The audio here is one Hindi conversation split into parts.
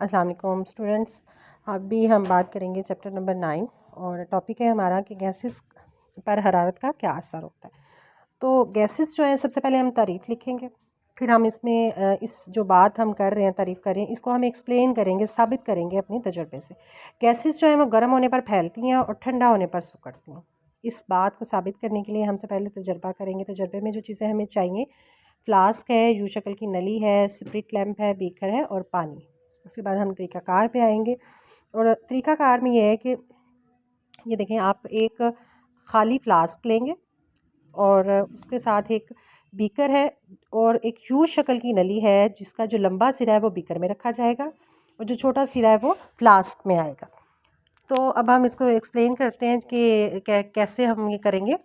अस्सलाम वालेकुम स्टूडेंट्स। अभी हम बात करेंगे चैप्टर नंबर 9 और टॉपिक है हमारा कि गैसेस पर हरारत का क्या असर होता है। तो गैसेस जो है सबसे पहले हम तारीफ़ लिखेंगे, फिर हम इसमें इस जो बात हम कर रहे हैं तारीफ़ कर रहे हैं इसको हम एक्सप्लेन करेंगे, साबित करेंगे अपने तजुर्बे से। गैसेस जो है वो गर्म होने पर फैलती हैं और ठंडा होने पर सिकुड़ती हैं। इस बात को साबित करने के लिए हमसे पहले तजर्बा करेंगे। तजर्बे में जो चीज़ें हमें चाहिए, फ्लास्क है, यू शक्ल की नली है, स्प्रिट लैंप है, बीकर है और पानी। उसके बाद हम तरीक़ाकार पे आएंगे और तरीक़ाकार में ये है कि ये देखें, आप एक ख़ाली फ्लास्क लेंगे और उसके साथ एक बीकर है और एक यू शक्ल की नली है जिसका जो लंबा सिरा है वो बीकर में रखा जाएगा और जो छोटा सिरा है वो फ्लास्क में आएगा। तो अब हम इसको एक्सप्लेन करते हैं कि कैसे हम ये करेंगे।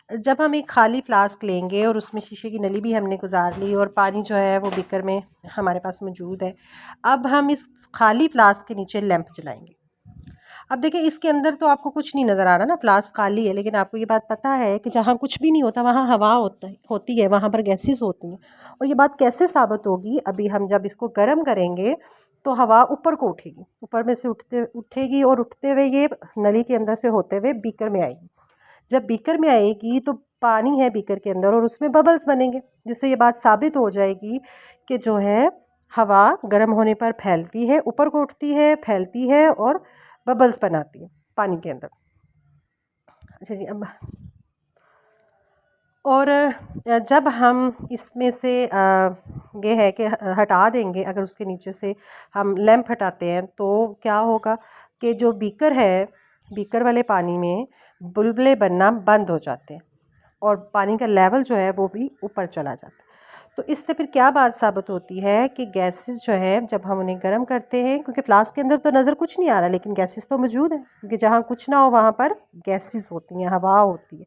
जब हम एक खाली फ्लास्क लेंगे और उसमें शीशे की नली भी हमने गुजार ली और पानी जो है वो बीकर में हमारे पास मौजूद है, अब हम इस खाली फ्लास्क के नीचे लैंप जलाएंगे। अब देखिए, इसके अंदर तो आपको कुछ नहीं नज़र आ रहा ना, फ्लास्क खाली है, लेकिन आपको ये बात पता है कि जहाँ कुछ भी नहीं होता वहाँ हवा होती है, वहाँ पर गैसेस होती हैं। और ये बात कैसे साबित होगी, अभी हम जब इसको गर्म करेंगे तो हवा ऊपर को उठेगी, ऊपर में से उठेगी और उठते हुए ये नली के अंदर से होते हुए बीकर में आएगी। जब बीकर में आएगी तो पानी है बीकर के अंदर और उसमें बबल्स बनेंगे, जिससे ये बात साबित हो जाएगी कि जो है हवा गर्म होने पर फैलती है, ऊपर को उठती है, फैलती है और बबल्स बनाती है पानी के अंदर। अच्छा जी, अब और जब हम इसमें से ये है कि हटा देंगे, अगर उसके नीचे से हम लैंप हटाते हैं तो क्या होगा कि जो बीकर है, बीकर वाले पानी में बुलबुले बनना बंद हो जाते हैं और पानी का लेवल जो है वो भी ऊपर चला जाता है। तो इससे फिर क्या बात साबित होती है कि गैसेस जो है जब हम उन्हें गर्म करते हैं, क्योंकि फ्लास्क के अंदर तो नज़र कुछ नहीं आ रहा लेकिन गैसेस तो मौजूद है, क्योंकि जहाँ कुछ ना हो वहाँ पर गैसेस होती हैं, हवा होती है,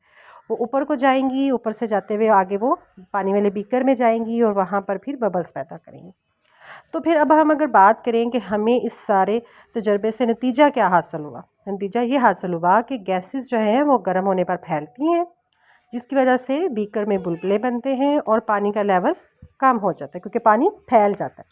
वो ऊपर को जाएंगी, ऊपर से जाते हुए आगे वो पानी वाले बीकर में जाएंगी और वहाँ पर फिर बबल्स पैदा करेंगी। तो फिर अब हम अगर बात करें कि हमें इस सारे तजर्बे से नतीजा क्या हासिल हुआ, नतीजा ये हासिल हुआ कि गैसेस जो हैं वो गर्म होने पर फैलती हैं, जिसकी वजह से बीकर में बुलबुले बनते हैं और पानी का लेवल कम हो जाता है, क्योंकि पानी फैल जाता है।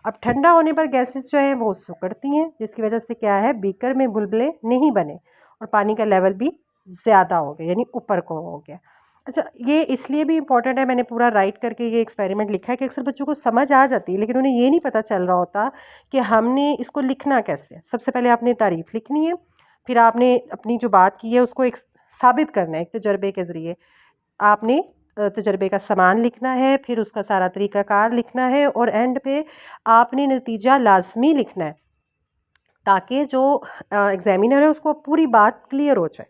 अब ठंडा होने पर गैसेस जो हैं वो सिकुड़ती हैं, जिसकी वजह से क्या है, बीकर में बुलबुले नहीं बने और पानी का लेवल भी ज़्यादा हो गया, यानी ऊपर को हो गया। अच्छा, ये इसलिए भी इम्पॉर्टेंट है, मैंने पूरा राइट करके ये एक्सपेरिमेंट लिखा है कि अक्सर बच्चों को समझ आ जाती है लेकिन उन्हें ये नहीं पता चल रहा होता कि हमने इसको लिखना कैसे है। सबसे पहले आपने तारीफ़ लिखनी है, फिर आपने अपनी जो बात की है उसको एक साबित करना है, एक तजर्बे के ज़रिए आपने तजर्बे का सामान लिखना है, फिर उसका सारा तरीक़ाकार लिखना है और एंड पे आपने नतीजा लाजमी लिखना है, ताकि जो एग्ज़ामिनर है उसको पूरी बात क्लियर हो जाए।